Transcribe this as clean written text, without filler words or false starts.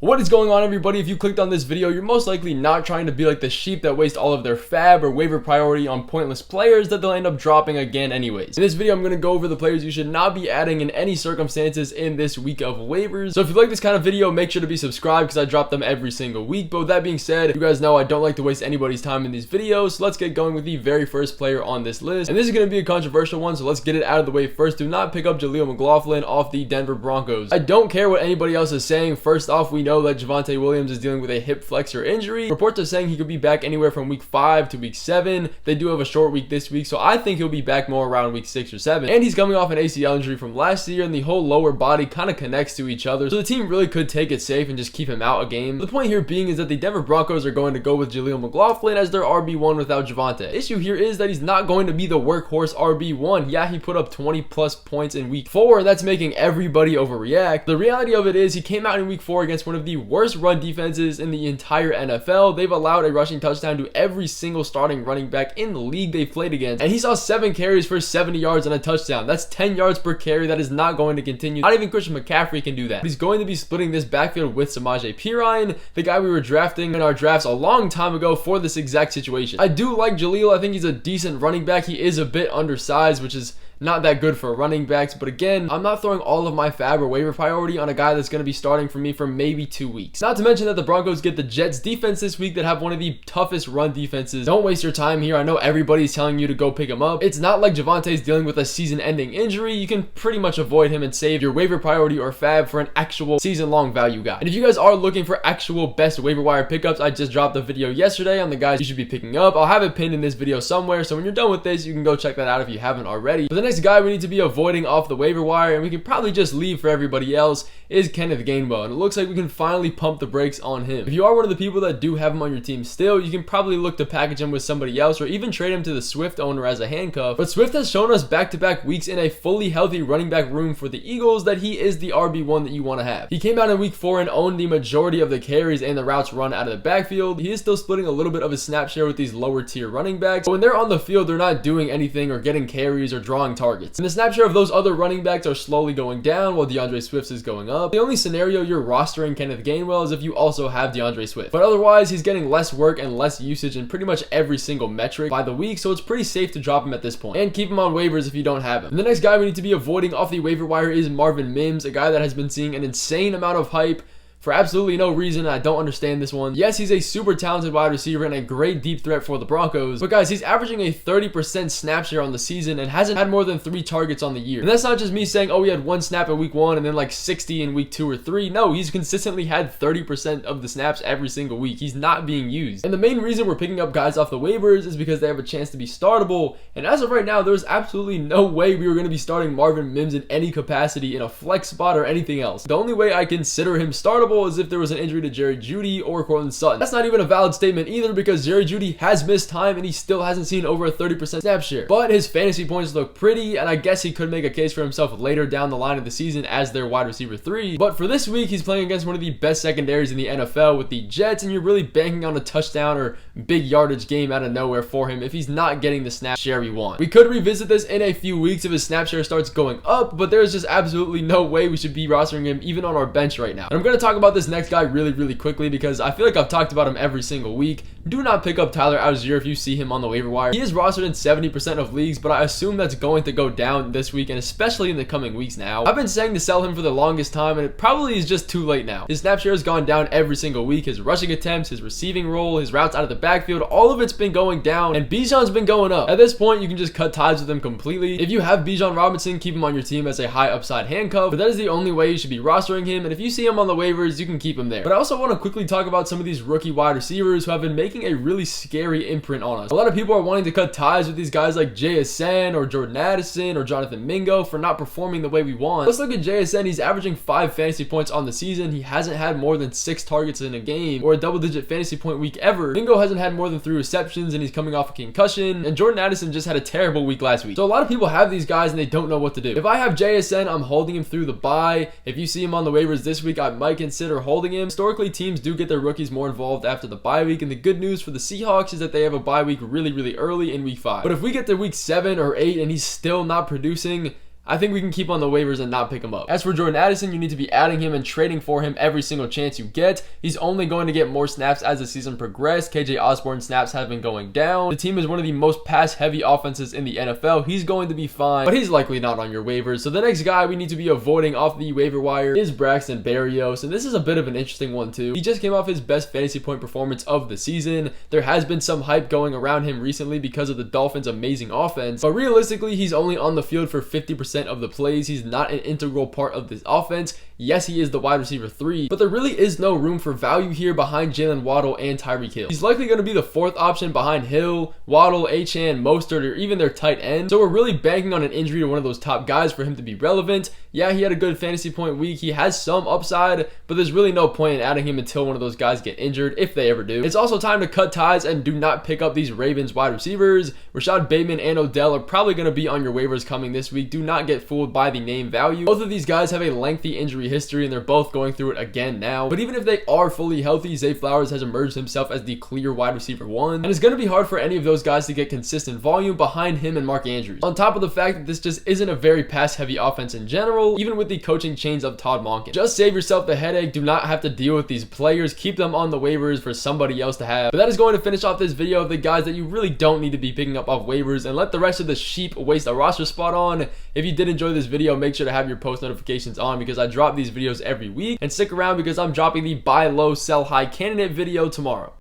What is going on, everybody? If you clicked on this video, you're most likely not trying to be like the sheep that waste all of their fab or waiver priority on pointless players that they'll end up dropping again anyways. In this video, I'm going to go over the players you should not be adding in any circumstances in this week of waivers. So if you like this kind of video, make sure to be subscribed because I drop them every single week. But with that being said, you guys know I don't like to waste anybody's time in these videos. So let's get going with the very first player on this list. And this is going to be a controversial one, so let's get it out of the way first. Do not pick up Jaleel McLaughlin off the Denver Broncos. I don't care what anybody else is saying. First off, we know that Javonte Williams is dealing with a hip flexor injury. Reports are saying he could be back anywhere from week 5 to week 7. They do have a short week this week, so I think he'll be back more around week 6 or 7. And he's coming off an ACL injury from last year, and the whole lower body kind of connects to each other, so the team really could take it safe and just keep him out a game. The point here being is that the Denver Broncos are going to go with Jaleel McLaughlin as their RB1 without Javonte. The issue here is that he's not going to be the workhorse RB1. Yeah, he put up 20 plus points in week 4, and that's making everybody overreact. The reality of it is he came out in week 4 against one of the worst run defenses in the entire NFL. They've allowed a rushing touchdown to every single starting running back in the league they've played against, and he saw 7 carries for 70 yards and a touchdown. That's 10 yards per carry. That is not going to continue. Not even Christian McCaffrey can do that. But he's going to be splitting this backfield with Samaje Perine, the guy we were drafting in our drafts a long time ago for this exact situation. I do like Jaleel. I think he's a decent running back. He is a bit undersized, which is not that good for running backs, but again, I'm not throwing all of my fab or waiver priority on a guy that's going to be starting for me for maybe 2 weeks. Not to mention that the Broncos get the Jets defense this week that have one of the toughest run defenses. Don't waste your time here. I know everybody's telling you to go pick him up. It's not like Javonte's dealing with a season-ending injury. You can pretty much avoid him and save your waiver priority or fab for an actual season-long value guy. And if you guys are looking for actual best waiver wire pickups, I just dropped a video yesterday on the guys you should be picking up. I'll have it pinned in this video somewhere, so when you're done with this, you can go check that out if you haven't already. But the next guy we need to be avoiding off the waiver wire, and we can probably just leave for everybody else, is Kenneth Gainwell, and it looks like we can finally pump the brakes on him. If you are one of the people that do have him on your team still, you can probably look to package him with somebody else or even trade him to the Swift owner as a handcuff. But Swift has shown us back-to-back weeks in a fully healthy running back room for the Eagles that he is the RB1 that you want to have. He came out in week 4 and owned the majority of the carries and the routes run out of the backfield. He is still splitting a little bit of his snap share with these lower tier running backs, but when they're on the field, they're not doing anything or getting carries or drawing targets. And the snap share of those other running backs are slowly going down while DeAndre Swift's is going up. The only scenario you're rostering Kenneth Gainwell is if you also have DeAndre Swift. But otherwise, he's getting less work and less usage in pretty much every single metric by the week, so it's pretty safe to drop him at this point. And keep him on waivers if you don't have him. And the next guy we need to be avoiding off the waiver wire is Marvin Mims, a guy that has been seeing an insane amount of hype for absolutely no reason. I don't understand this one. Yes, he's a super talented wide receiver and a great deep threat for the Broncos, but guys, he's averaging a 30% snap share on the season and hasn't had more than 3 targets on the year. And that's not just me saying, oh, he had 1 snap in week 1 and then like 60 in week 2 or 3. No, he's consistently had 30% of the snaps every single week. He's not being used. And the main reason we're picking up guys off the waivers is because they have a chance to be startable. And as of right now, there's absolutely no way we were going to be starting Marvin Mims in any capacity in a flex spot or anything else. The only way I consider him startable is if there was an injury to Jerry Jeudy or Courtland Sutton. That's not even a valid statement either because Jerry Jeudy has missed time and he still hasn't seen over a 30% snap share. But his fantasy points look pretty, and I guess he could make a case for himself later down the line of the season as their wide receiver 3. But for this week, he's playing against one of the best secondaries in the NFL with the Jets, and you're really banking on a touchdown or big yardage game out of nowhere for him if he's not getting the snap share we want. We could revisit this in a few weeks if his snap share starts going up, but there's just absolutely no way we should be rostering him even on our bench right now. And I'm going to talk about this next guy really quickly because I feel like I've talked about him every single week. Do not pick up Tyler Allgeier if you see him on the waiver wire. He is rostered in 70% of leagues, but I assume that's going to go down this week and especially in the coming weeks now. I've been saying to sell him for the longest time, and it probably is just too late now. His snap share has gone down every single week. His rushing attempts, his receiving role, his routes out of the backfield, all of it's been going down, and Bijan's been going up. At this point, you can just cut ties with him completely. If you have Bijan Robinson, keep him on your team as a high upside handcuff, but that is the only way you should be rostering him, and if you see him on the waivers, you can keep him there. But I also want to quickly talk about some of these rookie wide receivers who have been making a really scary imprint on us. A lot of people are wanting to cut ties with these guys like JSN or Jordan Addison or Jonathan Mingo for not performing the way we want. Let's look at JSN. He's averaging 5 fantasy points on the season. He hasn't had more than 6 targets in a game or a double-digit fantasy point week ever. Mingo hasn't had more than 3 receptions and he's coming off a concussion, and Jordan Addison just had a terrible week last week. So a lot of people have these guys and they don't know what to do. If I have JSN, I'm holding him through the bye. If you see him on the waivers this week, I might consider holding him. Historically, teams do get their rookies more involved after the bye week, and the good news for the Seahawks is that they have a bye week really early in week 5. But if we get to week 7 or 8 and he's still not producing, I think we can keep on the waivers and not pick him up. As for Jordan Addison, you need to be adding him and trading for him every single chance you get. He's only going to get more snaps as the season progressed. KJ Osborne's snaps have been going down. The team is one of the most pass-heavy offenses in the NFL. He's going to be fine, but he's likely not on your waivers. So the next guy we need to be avoiding off the waiver wire is Braxton Berrios, and this is a bit of an interesting one too. He just came off his best fantasy point performance of the season. There has been some hype going around him recently because of the Dolphins' amazing offense, but realistically, he's only on the field for 50% of the plays. He's not an integral part of this offense. Yes, he is the wide receiver 3, but there really is no room for value here behind Jalen Waddle and Tyreek Hill. He's likely going to be the 4th option behind Hill, Waddle, Achane, Mostert, or even their tight end. So we're really banking on an injury to one of those top guys for him to be relevant. Yeah, he had a good fantasy point week. He has some upside, but there's really no point in adding him until one of those guys get injured, if they ever do. It's also time to cut ties and do not pick up these Ravens wide receivers. Rashad Bateman and Odell are probably going to be on your waivers coming this week. Do not get fooled by the name value. Both of these guys have a lengthy injury history, and they're both going through it again now. But even if they are fully healthy, Zay Flowers has emerged himself as the clear wide receiver 1, and it's going to be hard for any of those guys to get consistent volume behind him and Mark Andrews. On top of the fact that this just isn't a very pass-heavy offense in general, even with the coaching change of Todd Monken. Just save yourself the headache. Do not have to deal with these players. Keep them on the waivers for somebody else to have. But that is going to finish off this video of the guys that you really don't need to be picking up off waivers, and let the rest of the sheep waste a roster spot on. If you did enjoy this video, make sure to have your post notifications on because I drop these videos every week, and stick around because I'm dropping the buy low, sell high candidate video tomorrow.